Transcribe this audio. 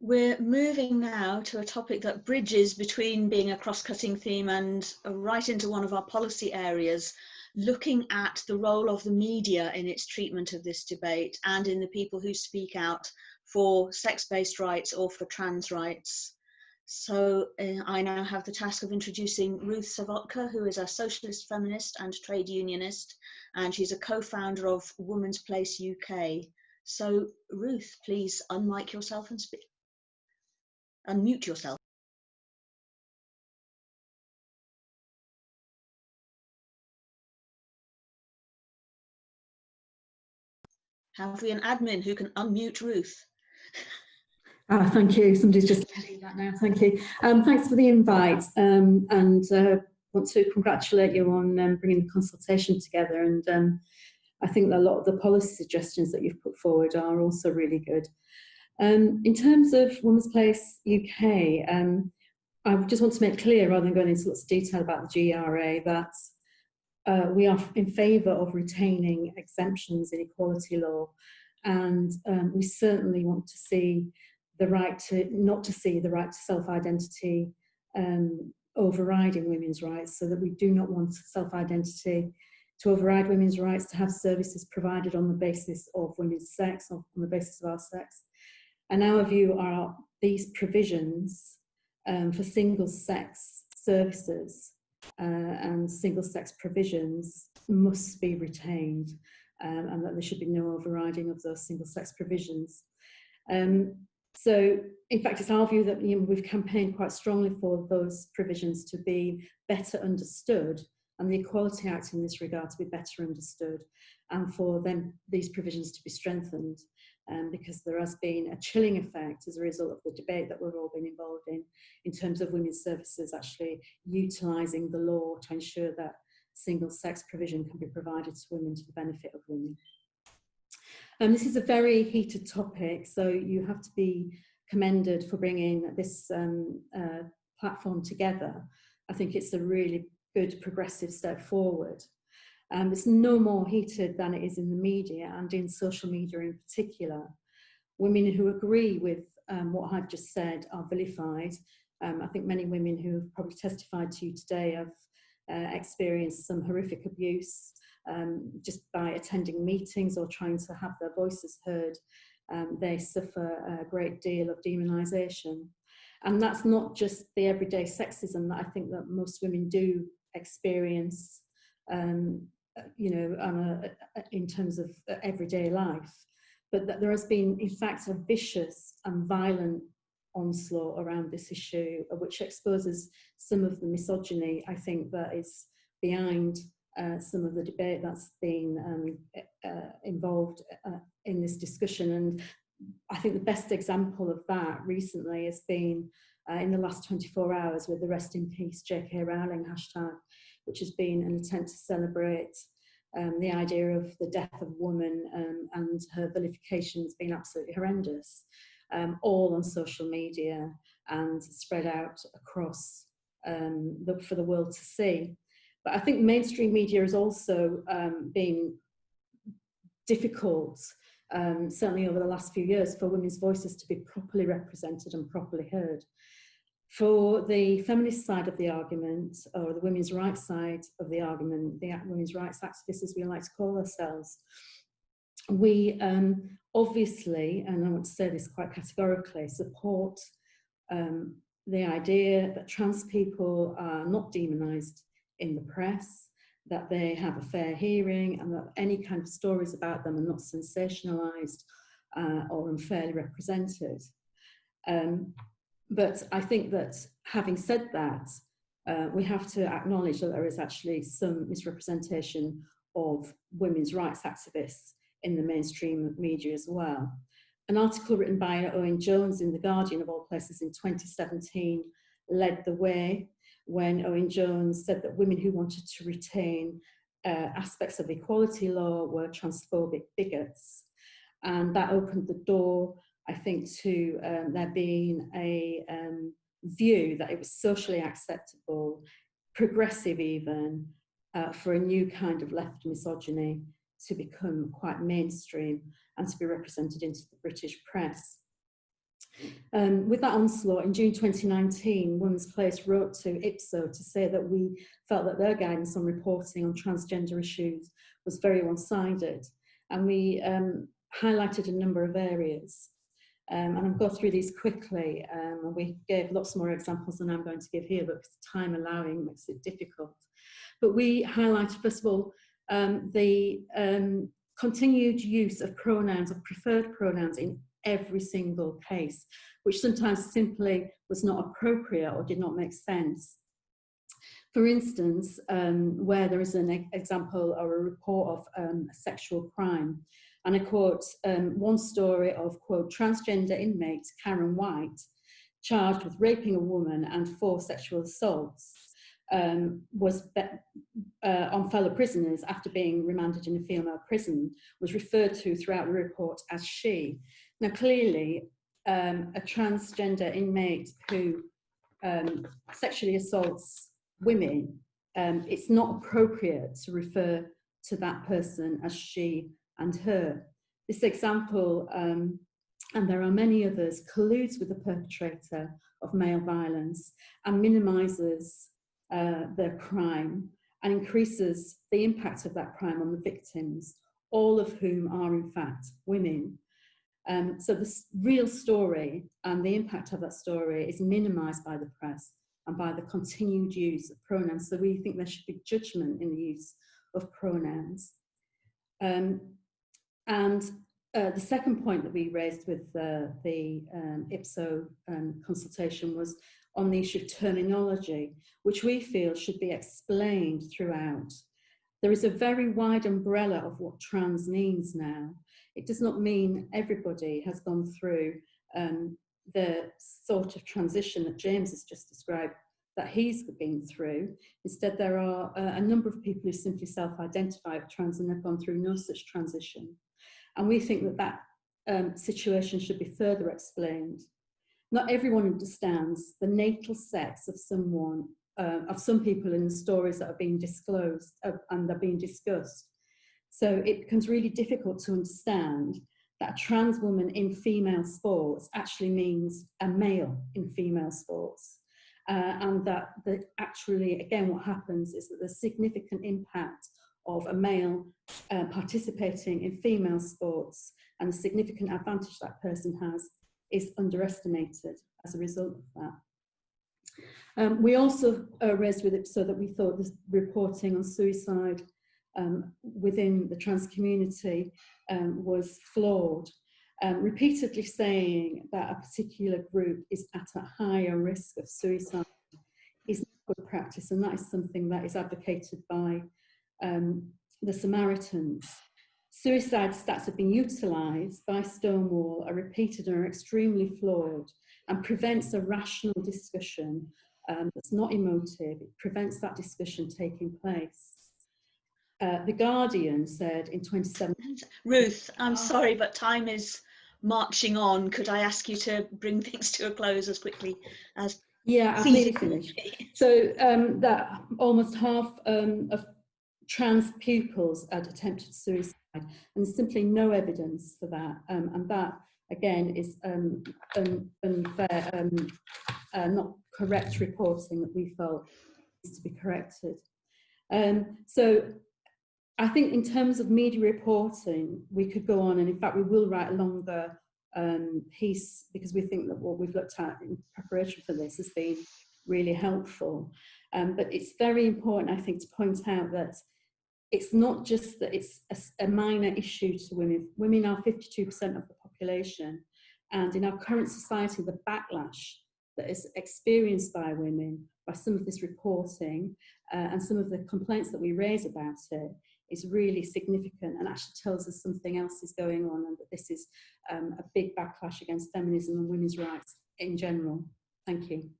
We're moving now to a topic that bridges between being a cross-cutting theme and right into one of our policy areas, looking at the role of the media in its treatment of this debate and in the people who speak out for sex-based rights or for trans rights. So I now have the task of introducing Ruth Serwotka, who is a socialist feminist and trade unionist, and she's a co-founder of Women's Place UK. So Ruth, please unmic yourself and speak. Unmute yourself. Have we an admin who can unmute Ruth? Thank you. Somebody's just doing that now. Thank you. Thanks for the invite, and want to congratulate you on bringing the consultation together. And I think that a lot of the policy suggestions that you've put forward are also really good. In terms of Women's Place UK, I just want to make clear, rather than going into lots of detail about the GRA, that we are in favour of retaining exemptions in equality law, and we certainly want to see the right to self-identity overriding women's rights, so that we do not want self-identity to override women's rights to have services provided on the basis of women's sex, or on the basis of our sex. And our view are these provisions for single-sex services and single-sex provisions must be retained, and that there should be no overriding of those single-sex provisions. So, in fact, it's our view that we've campaigned quite strongly for those provisions to be better understood, and the Equality Act in this regard to be better understood, and for these provisions to be strengthened, because there has been a chilling effect as a result of the debate that we've all been involved in terms of women's services actually utilising the law to ensure that single-sex provision can be provided to women to the benefit of women. This is a very heated topic, so you have to be commended for bringing this platform together. I think it's a really good progressive step forward. It's no more heated than it is in the media, and in social media in particular. Women who agree with what I've just said are vilified. I think many women who have probably testified to you today have experienced some horrific abuse just by attending meetings or trying to have their voices heard. They suffer a great deal of demonisation. And that's not just the everyday sexism that I think that most women do experience, in terms of everyday life, but that there has been, in fact, a vicious and violent onslaught around this issue, which exposes some of the misogyny, I think, that is behind some of the debate that's been involved in this discussion. And I think the best example of that recently has been in the last 24 hours with the Rest in Peace J.K. Rowling hashtag, which has been an attempt to celebrate the idea of the death of a woman, and her vilification has been absolutely horrendous, all on social media and spread out across for the world to see. But I think mainstream media has also been difficult, certainly over the last few years, for women's voices to be properly represented and properly heard. For the feminist side of the argument, or the women's rights side of the argument, the women's rights activists, as we like to call ourselves, we obviously, and I want to say this quite categorically, support the idea that trans people are not demonised in the press, that they have a fair hearing, and that any kind of stories about them are not sensationalised or unfairly represented. But I think that, having said that, we have to acknowledge that there is actually some misrepresentation of women's rights activists in the mainstream media as well. An article written by Owen Jones in The Guardian, of all places, in 2017 led the way, when Owen Jones said that women who wanted to retain aspects of equality law were transphobic bigots. And that opened the door, I think, to there being a view that it was socially acceptable, progressive even, for a new kind of left misogyny to become quite mainstream and to be represented into the British press. With that onslaught, in June 2019, Women's Place wrote to IPSO to say that we felt that their guidance on reporting on transgender issues was very one-sided, and we highlighted a number of areas. And I'll go through these quickly. We gave lots more examples than I'm going to give here, but time allowing makes it difficult. But we highlighted, first of all, the continued use of pronouns, of preferred pronouns in every single case, which sometimes simply was not appropriate or did not make sense. For instance, where there is an example or a report of a sexual crime, and I quote one story of, quote, transgender inmate Karen White, charged with raping a woman and 4 sexual assaults, was on fellow prisoners after being remanded in a female prison, was referred to throughout the report as she. Now, clearly, a transgender inmate who sexually assaults women, it's not appropriate to refer to that person as she and her. This example, and there are many others, colludes with the perpetrator of male violence and minimises their crime and increases the impact of that crime on the victims, all of whom are in fact women. So the real story and the impact of that story is minimised by the press and by the continued use of pronouns. So we think there should be judgment in the use of pronouns. The second point that we raised with the IPSO consultation was on the issue of terminology, which we feel should be explained throughout. There is a very wide umbrella of what trans means now. It does not mean everybody has gone through the sort of transition that James has just described that he's been through. Instead, there are a number of people who simply self-identify as trans and have gone through no such transition. And we think that that situation should be further explained. Not everyone understands the natal sex of someone, of some people in the stories that are being disclosed and are being discussed. So it becomes really difficult to understand that a trans woman in female sports actually means a male in female sports. And that actually, again, what happens is that the significant impact of a male participating in female sports and the significant advantage that person has is underestimated as a result of that. We also raised with IPSO that we thought the reporting on suicide within the trans community was flawed, repeatedly saying that a particular group is at a higher risk of suicide is not good practice, and that is something that is advocated by the Samaritans. Suicide stats have been utilised by Stonewall, are repeated and are extremely flawed, and prevents a rational discussion that's not emotive. It prevents that discussion taking place. The Guardian said in 2017... Ruth, I'm sorry, but time is marching on. Could I ask you to bring things to a close as quickly as... Yeah, I've nearly finished. So that almost half of trans pupils had attempted suicide, and there's simply no evidence for that. And that, again, is unfair, not correct reporting that we felt needs to be corrected. So I think in terms of media reporting, we could go on, and in fact we will write a longer piece, because we think that what we've looked at in preparation for this has been really helpful. But it's very important, I think, to point out that it's not just that it's a minor issue to women. Women are 52% of the population, and in our current society, the backlash that is experienced by women by some of this reporting and some of the complaints that we raise about it is really significant, and actually tells us something else is going on, and that this is a big backlash against feminism and women's rights in general. Thank you.